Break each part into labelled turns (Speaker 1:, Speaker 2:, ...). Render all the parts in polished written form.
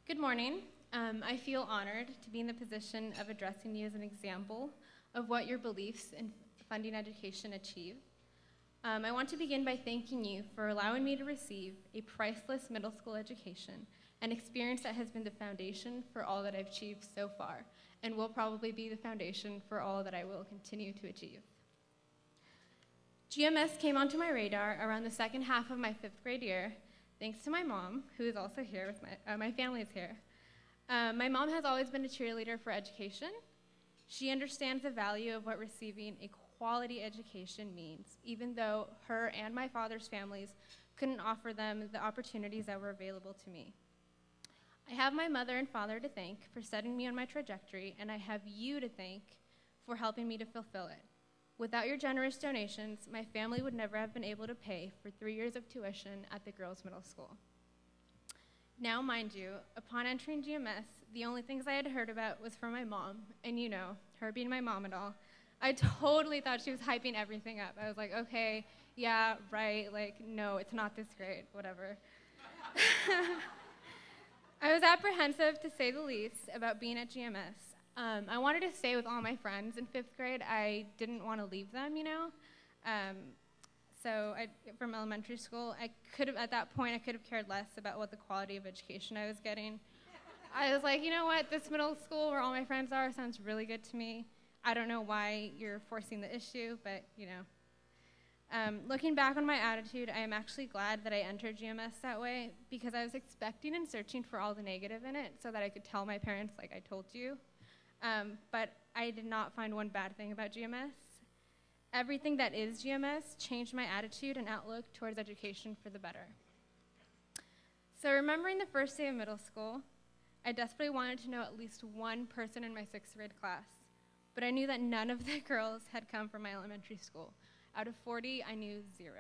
Speaker 1: Good morning. I feel honored to be in the position of addressing you as an example of what your beliefs in funding education achieve. I want to begin by thanking you for allowing me to receive a priceless middle school education, an experience that has been the foundation for all that I've achieved so far, and will probably be the foundation for all that I will continue to achieve. GMS came onto my radar around the second half of my 5th grade year, thanks to my mom, who is also here with my family is here. My mom has always been a cheerleader for education. She understands the value of what receiving a quality education means, even though her and my father's families couldn't offer them the opportunities that were available to me. I have my mother and father to thank for setting me on my trajectory, and I have you to thank for helping me to fulfill it. Without your generous donations, my family would never have been able to pay for 3 years of tuition at the girls' middle school. Now, mind you, upon entering GMS, the only things I had heard about was from my mom, and you know, her being my mom and all, I totally thought she was hyping everything up. I was like, okay, yeah, right, like, no, it's not this great, whatever. I was apprehensive, to say the least, about being at GMS. I wanted to stay with all my friends in 5th grade. I didn't want to leave them, you know. From elementary school, at that point, I could have cared less about what the quality of education I was getting. I was like, you know what, this middle school where all my friends are sounds really good to me. I don't know why you're forcing the issue, but, you know. Looking back on my attitude, I am actually glad that I entered GMS that way, because I was expecting and searching for all the negative in it so that I could tell my parents, like I told you. But I did not find one bad thing about GMS. Everything that is GMS changed my attitude and outlook towards education for the better. So remembering the first day of middle school, I desperately wanted to know at least one person in my 6th grade class, but I knew that none of the girls had come from my elementary school. Out of 40, I knew 0.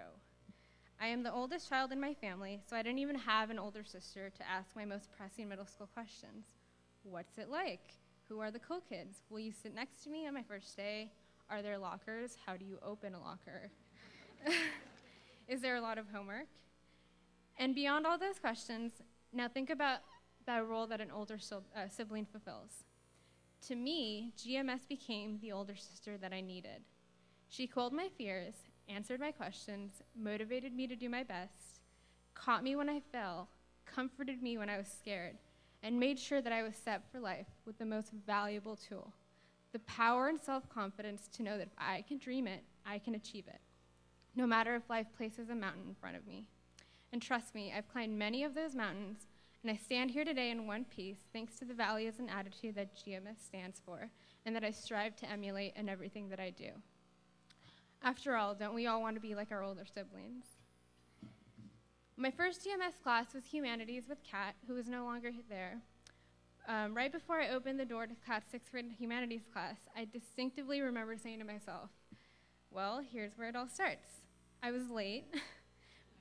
Speaker 1: I am the oldest child in my family, so I didn't even have an older sister to ask my most pressing middle school questions. What's it like? Who are the cool kids? Will you sit next to me on my first day? Are there lockers? How do you open a locker? Is there a lot of homework? And beyond all those questions, now think about that role that an older sibling fulfills. To me, GMS became the older sister that I needed. She quelled my fears, answered my questions, motivated me to do my best, caught me when I fell, comforted me when I was scared, and made sure that I was set for life with the most valuable tool, the power and self-confidence to know that if I can dream it, I can achieve it, no matter if life places a mountain in front of me. And trust me, I've climbed many of those mountains, and I stand here today in one piece thanks to the values and attitude that GMS stands for, and that I strive to emulate in everything that I do. After all, don't we all want to be like our older siblings? My first GMS class was Humanities with Kat, who is no longer there. Right before I opened the door to Kat's 6th grade Humanities class, I distinctively remember saying to myself, well, here's where it all starts. I was late,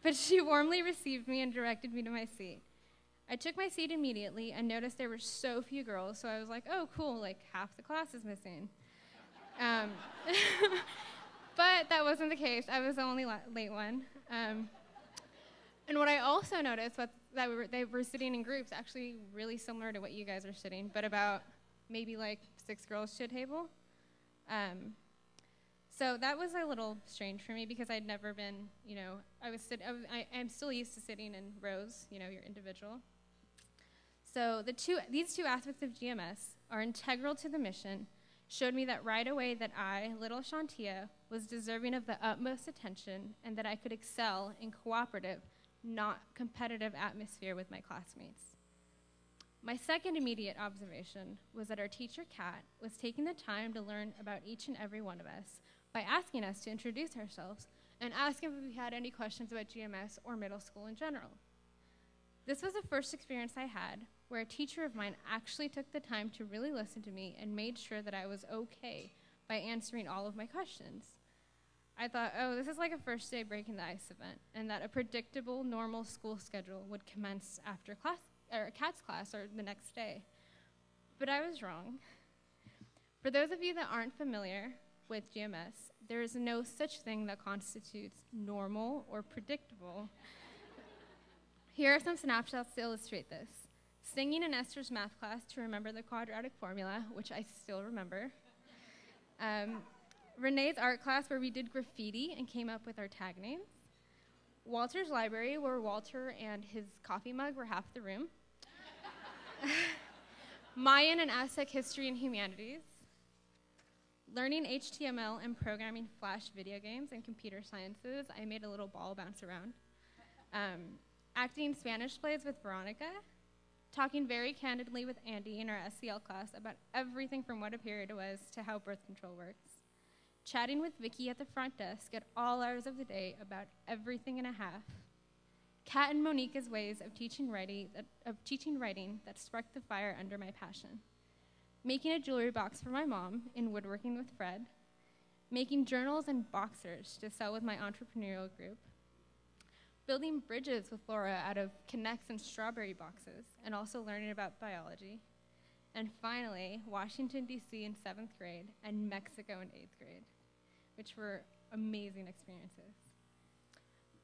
Speaker 1: but she warmly received me and directed me to my seat. I took my seat immediately and noticed there were so few girls, so I was like, oh, cool, like half the class is missing. But that wasn't the case. I was the only late one. And what I also noticed was that they were sitting in groups, actually really similar to what you guys are sitting, but about maybe like 6 girls to a table. So that was a little strange for me because I'd never been, you know, I'm still used to sitting in rows, you know, you're individual. So these two aspects of GMS are integral to the mission, showed me that right away that I, little Shantya, was deserving of the utmost attention and that I could excel in cooperative, not competitive atmosphere with my classmates. My second immediate observation was that our teacher, Kat, was taking the time to learn about each and every one of us by asking us to introduce ourselves and asking if we had any questions about GMS or middle school in general. This was the first experience I had where a teacher of mine actually took the time to really listen to me and made sure that I was okay by answering all of my questions. I thought, oh, this is like a first day breaking the ice event, and that a predictable, normal school schedule would commence after Kat's class or the next day. But I was wrong. For those of you that aren't familiar with GMS, there is no such thing that constitutes normal or predictable. Here are some snapshots to illustrate this. singing in Esther's math class to remember the quadratic formula, which I still remember. Renee's art class, where we did graffiti and came up with our tag names. Walter's library, where Walter and his coffee mug were half the room. Mayan and Aztec history and humanities. Learning HTML and programming Flash video games and computer sciences. I made a little ball bounce around. Acting Spanish plays with Veronica. Talking very candidly with Andy in our SEL class about everything from what a period was to how birth control works. Chatting with Vicky at the front desk at all hours of the day about everything and a half. Kat and Monica's ways of teaching writing that sparked the fire under my passion. Making a jewelry box for my mom in woodworking with Fred. Making journals and boxers to sell with my entrepreneurial group. Building bridges with Laura out of Connects and strawberry boxes, and also learning about biology. And finally, Washington, D.C. in 7th grade and Mexico in 8th grade, which were amazing experiences.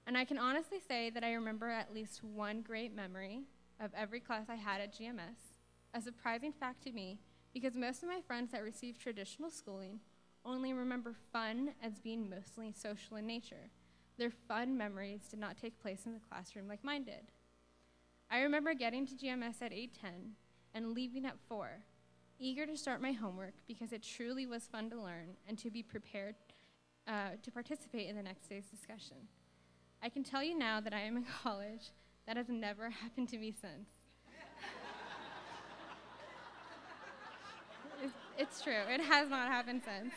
Speaker 1: And I can honestly say that I remember at least one great memory of every class I had at GMS, a surprising fact to me, because most of my friends that received traditional schooling only remember fun as being mostly social in nature. Their fun memories did not take place in the classroom like mine did. I remember getting to GMS at 8:10 and leaving at 4, eager to start my homework because it truly was fun to learn and to be prepared to participate in the next day's discussion. I can tell you now that I am in college. That has never happened to me since. It's true. It has not happened since.